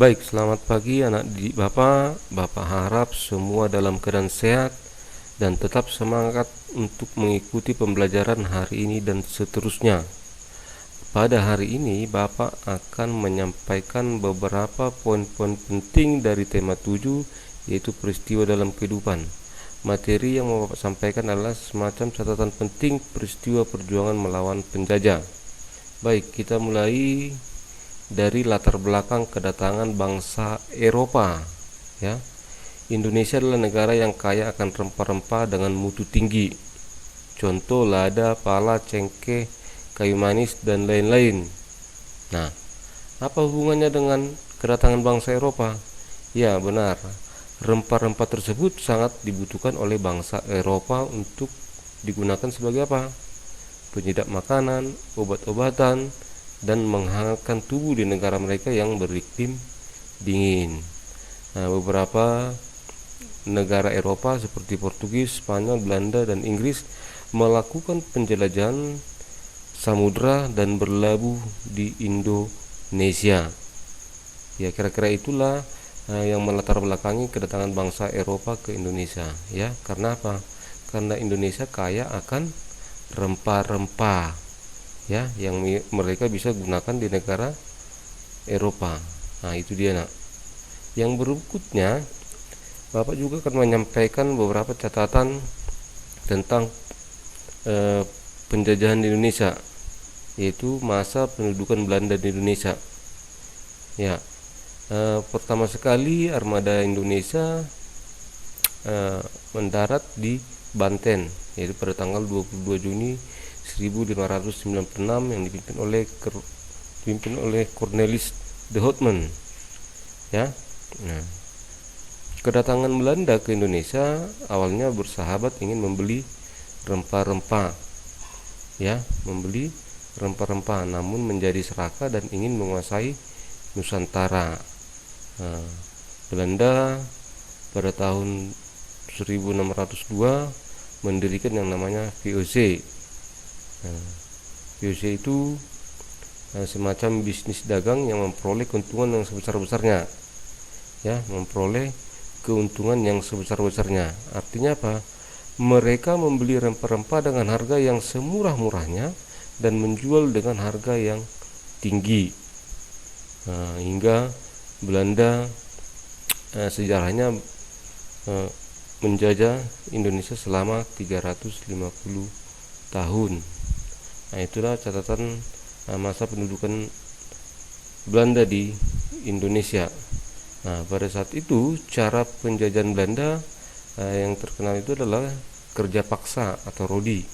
Baik, selamat pagi anak didik Bapak. Bapak harap semua dalam keadaan sehat dan tetap semangat untuk mengikuti pembelajaran hari ini dan seterusnya. Pada hari ini Bapak akan menyampaikan beberapa poin-poin penting dari tema 7, yaitu peristiwa dalam kehidupan. Materi yang mau Bapak sampaikan adalah semacam catatan penting peristiwa perjuangan melawan penjajah. Baik, kita mulai dari latar belakang kedatangan bangsa Eropa, ya. Indonesia adalah negara yang kaya akan rempah-rempah dengan mutu tinggi. Contoh lada, pala, cengkeh, kayu manis dan lain-lain. Nah, apa hubungannya dengan kedatangan bangsa Eropa? Ya, benar. Rempah-rempah tersebut sangat dibutuhkan oleh bangsa Eropa untuk digunakan sebagai apa? Penyedap makanan, obat-obatan, dan menghangatkan tubuh di negara mereka yang beriklim dingin. Nah, beberapa negara Eropa seperti Portugis, Spanyol, Belanda, dan Inggris melakukan penjelajahan samudra dan berlabuh di Indonesia. Ya, kira-kira itulah yang melatar belakangi kedatangan bangsa Eropa ke Indonesia. Ya, karena apa? Karena Indonesia kaya akan rempah-rempah, ya, yang mereka bisa gunakan di negara Eropa. Nah, itu dia, nak. Yang berikutnya, Bapak juga akan menyampaikan beberapa catatan tentang penjajahan di Indonesia, yaitu masa pendudukan Belanda di Indonesia. Ya, pertama sekali armada Indonesia mendarat di Banten, yaitu pada tanggal 22 Juni 1596 yang dipimpin oleh Cornelis de Houtman, ya. Nah, kedatangan Belanda ke Indonesia awalnya bersahabat ingin membeli rempah-rempah, ya, namun menjadi serakah dan ingin menguasai Nusantara. Nah, Belanda pada tahun 1602 mendirikan yang namanya VOC. VOC itu semacam bisnis dagang yang memperoleh keuntungan yang sebesar-besarnya, ya, Artinya apa? Mereka membeli rempah-rempah dengan harga yang semurah-murahnya dan menjual dengan harga yang tinggi. Hingga Belanda sejarahnya menjajah Indonesia selama 350 tahun. Nah, itulah catatan masa pendudukan Belanda di Indonesia. Nah, pada saat itu cara penjajahan Belanda yang terkenal itu adalah kerja paksa atau rodi,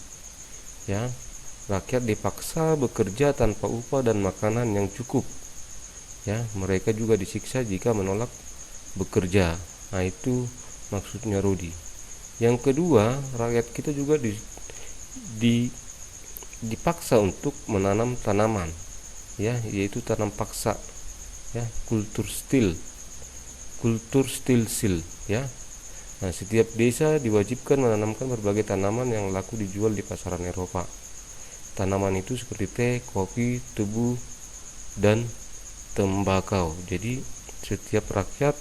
ya. Rakyat dipaksa bekerja tanpa upah dan makanan yang cukup, ya. Mereka juga disiksa jika menolak bekerja. Nah, itu maksudnya rodi. Yang kedua, rakyat kita juga dipaksa untuk menanam tanaman, ya, yaitu tanam paksa, ya, kultur stil, ya. Nah, setiap desa diwajibkan menanamkan berbagai tanaman yang laku dijual di pasaran Eropa. Tanaman itu seperti teh, kopi, tebu, dan tembakau. Jadi setiap rakyat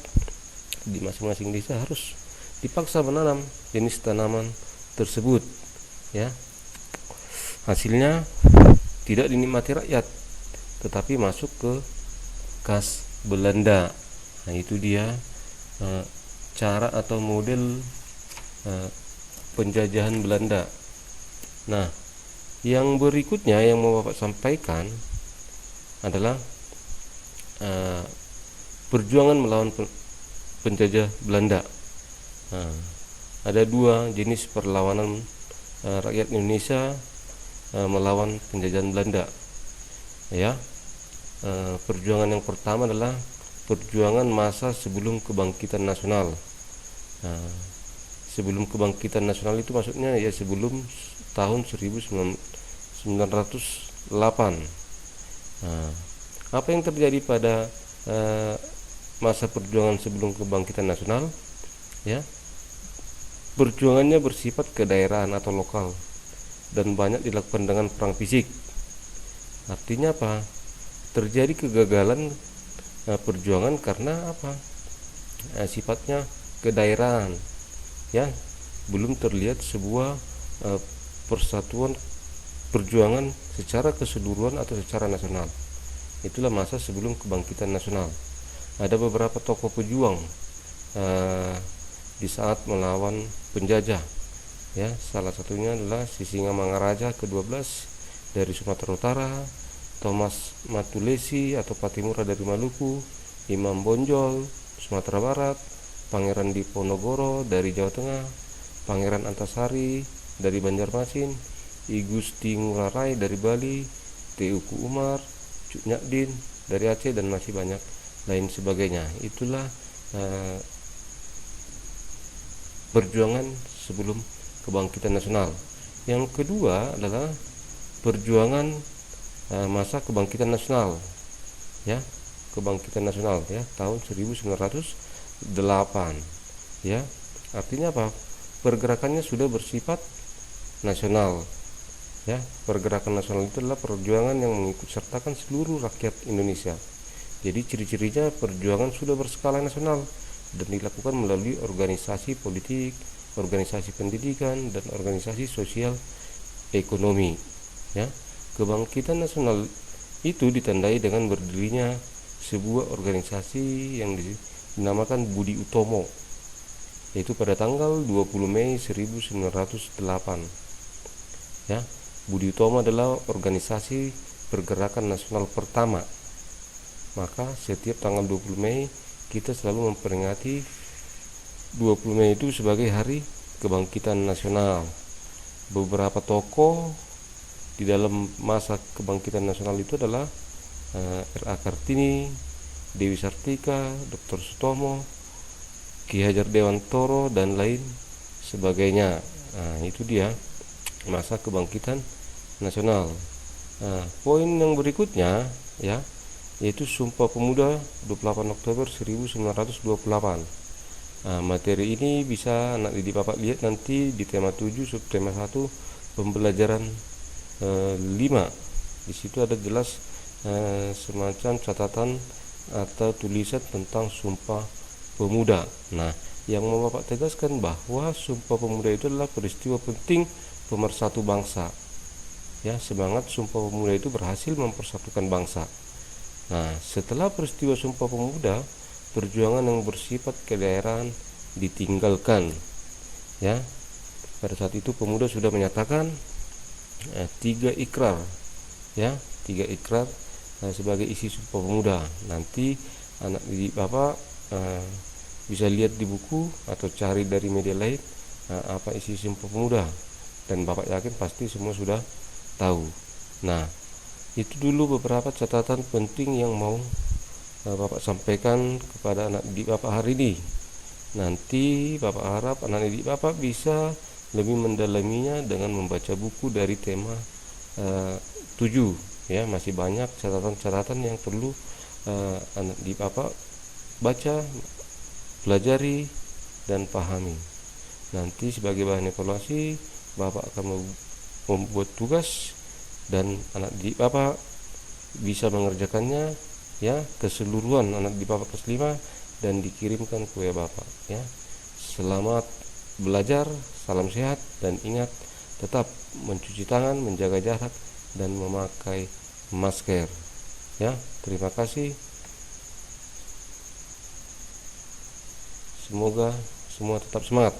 di masing-masing desa harus dipaksa menanam jenis tanaman tersebut, ya. Hasilnya tidak dinikmati rakyat, tetapi masuk ke kas Belanda. Nah, itu dia cara atau model penjajahan Belanda. Nah, yang berikutnya yang mau Bapak sampaikan adalah perjuangan melawan penjajah Belanda. Nah, ada dua jenis perlawanan rakyat Indonesia melawan penjajahan Belanda, ya. Perjuangan yang pertama adalah perjuangan masa sebelum kebangkitan nasional. Nah, sebelum kebangkitan nasional itu maksudnya ya sebelum tahun 1908. Nah, apa yang terjadi pada masa perjuangan sebelum kebangkitan nasional, ya? Perjuangannya bersifat kedaerahan atau lokal dan banyak dilakukan dengan perang fisik. Artinya apa? Terjadi kegagalan perjuangan karena apa? Sifatnya kedaerahan, ya, belum terlihat sebuah persatuan perjuangan secara keseluruhan atau secara nasional. Itulah masa sebelum kebangkitan nasional. Ada beberapa tokoh pejuang di saat melawan penjajah, ya, salah satunya adalah Sisingamangaraja ke-12 dari Sumatera Utara, Thomas Matulesi atau Patimura dari Maluku, Imam Bonjol Sumatera Barat, Pangeran Diponegoro dari Jawa Tengah, Pangeran Antasari dari Banjarmasin, I Gusti Ngurah Rai dari Bali, Teuku Umar, Cut Nyadin dari Aceh, dan masih banyak lain sebagainya. Itulah perjuangan sebelum kebangkitan nasional. Yang kedua adalah perjuangan masa kebangkitan nasional, ya, kebangkitan nasional, ya, tahun 1908, ya. Artinya apa? Pergerakannya sudah bersifat nasional, ya. Pergerakan nasional itu adalah perjuangan yang mengikut sertakan seluruh rakyat Indonesia. Jadi ciri-cirinya perjuangan sudah berskala nasional dan dilakukan melalui organisasi politik, organisasi pendidikan, dan organisasi sosial ekonomi, ya. Kebangkitan nasional itu ditandai dengan berdirinya sebuah organisasi yang dinamakan Budi Utomo, yaitu pada tanggal 20 Mei 1908, ya. Budi Utomo adalah organisasi pergerakan nasional pertama. Maka setiap tanggal 20 Mei kita selalu memperingati 20 Mei itu sebagai hari kebangkitan nasional. Beberapa tokoh di dalam masa kebangkitan nasional itu adalah R.A. Kartini, Dewi Sartika, Dr. Sutomo, Ki Hajar Dewantoro, dan lain sebagainya. Itu dia masa kebangkitan nasional. Poin yang berikutnya, ya, yaitu Sumpah Pemuda 28 Oktober 1928. Materi ini bisa anak didik Bapak lihat nanti di tema 7 subtema 1 pembelajaran 5. Di situ ada jelas semacam catatan atau tulisan tentang Sumpah Pemuda. Nah, yang mau Bapak tegaskan bahwa Sumpah Pemuda itu adalah peristiwa penting pemersatu bangsa. Ya, semangat Sumpah Pemuda itu berhasil mempersatukan bangsa. Nah, setelah peristiwa Sumpah Pemuda, perjuangan yang bersifat kedaerahan ditinggalkan, ya. Pada saat itu pemuda sudah menyatakan 3 ikrar, ya, 3 ikrar sebagai isi Sumpah Pemuda. Nanti anak didik Bapak bisa lihat di buku atau cari dari media lain apa isi Sumpah Pemuda, dan Bapak yakin pasti semua sudah tahu. Nah, itu dulu beberapa catatan penting yang mau Bapak sampaikan kepada anak didik Bapak hari ini. Nanti Bapak harap anak didik Bapak bisa lebih mendalaminya dengan membaca buku dari tema 7, ya. Masih banyak catatan-catatan yang perlu anak didik Bapak baca, pelajari, dan pahami. Nanti sebagai bahan evaluasi Bapak akan membuat tugas dan anak didik Bapak bisa mengerjakannya, ya, keseluruhan anak didik Bapak kelas 5 dan dikirimkan ke Bapak, ya. Selamat belajar, salam sehat, dan ingat tetap mencuci tangan, menjaga jarak, dan memakai masker, ya. Terima kasih. Semoga semua tetap semangat.